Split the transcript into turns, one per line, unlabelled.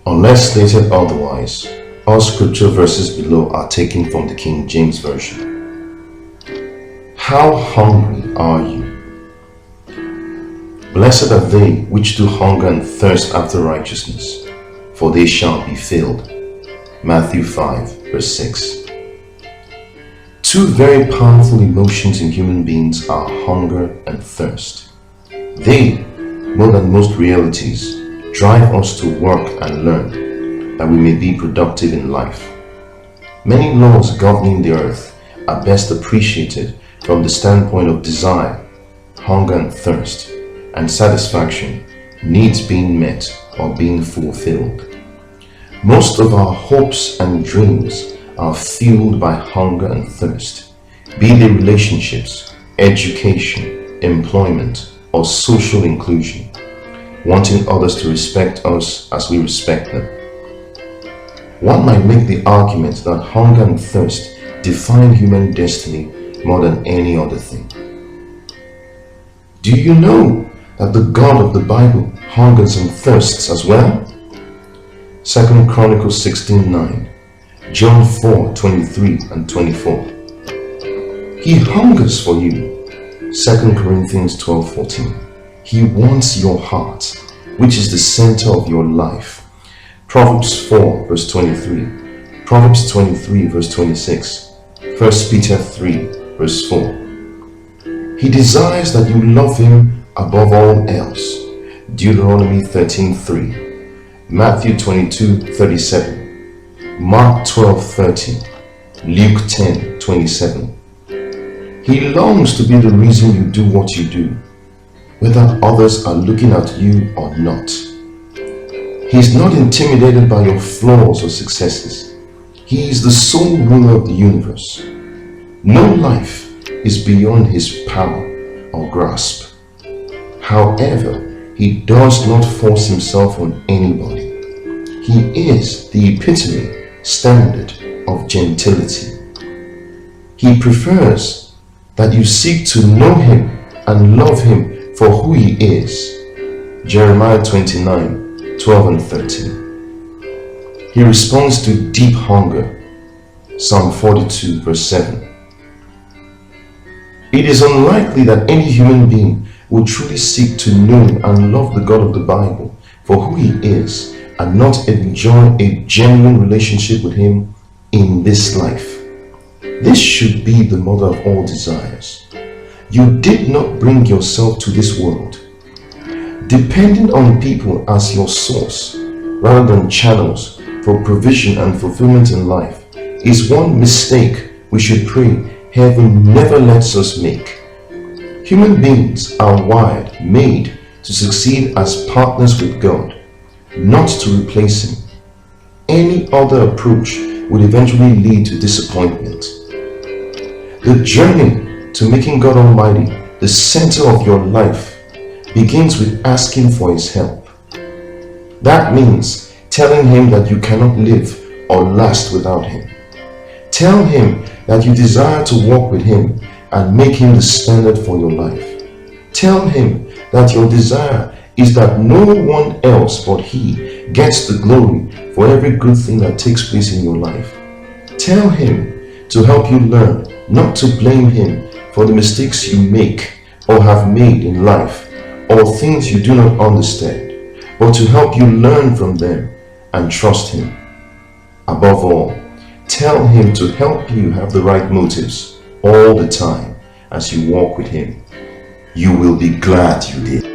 Unless stated otherwise, all scripture verses below are taken from the King James Version. How hungry are you? Blessed are they which do hunger and thirst after righteousness, for they shall be filled. Matthew 5, verse 6. Two very powerful emotions in human beings are hunger and thirst. They, more than most realities, drive us to work and learn, that we may be productive in life. Many laws governing the earth are best appreciated from the standpoint of desire, hunger and thirst, and satisfaction, needs being met or being fulfilled. Most of our hopes and dreams are fueled by hunger and thirst, be they relationships, education, employment, or social inclusion, wanting others to respect us as we respect them. One might make the argument that hunger and thirst define human destiny more than any other thing. Do you know that the God of the Bible hungers and thirsts as well? 2 Chronicles 16:9, John 4:23 and 24. He hungers for you. 2 Corinthians 12:14. He wants your heart, which is the center of your life. Proverbs 4 verse 23, Proverbs 23 verse 26, 1 Peter 3 verse 4. He desires that you love him above all else. Deuteronomy 13:3, Matthew 22:37, Mark 12:30, Luke 10:27. He longs to be the reason you do what you do, whether others are looking at you or not. He is not intimidated by your flaws or successes. He is the sole ruler of the universe. No life is beyond his power or grasp. However, he does not force himself on anybody. He is the epitome, standard of gentility. He prefers that you seek to know him and love him for who he is. Jeremiah 29:12 and 13. He responds to deep hunger. Psalm 42 verse 7. It is unlikely that any human being will truly seek to know and love the God of the Bible for who he is and not enjoy a genuine relationship with him in this life. This should be the mother of all desires. You did not bring yourself to this world. Depending on people as your source rather than channels for provision and fulfillment in life is one mistake we should pray heaven never lets us make. Human beings are wired, made to succeed as partners with God, not to replace him. Any other approach would eventually lead to disappointment. The journey to making God Almighty the center of your life begins with asking for his help. That means telling him that you cannot live or last without him. Tell him that you desire to walk with him and make him the standard for your life. Tell him that your desire is that no one else but he gets the glory for every good thing that takes place in your life. Tell him to help you learn not to blame him for the mistakes you make or have made in life or things you do not understand, but to help you learn from them and trust him. Above all, tell him to help you have the right motives all the time as you walk with him. You will be glad you did.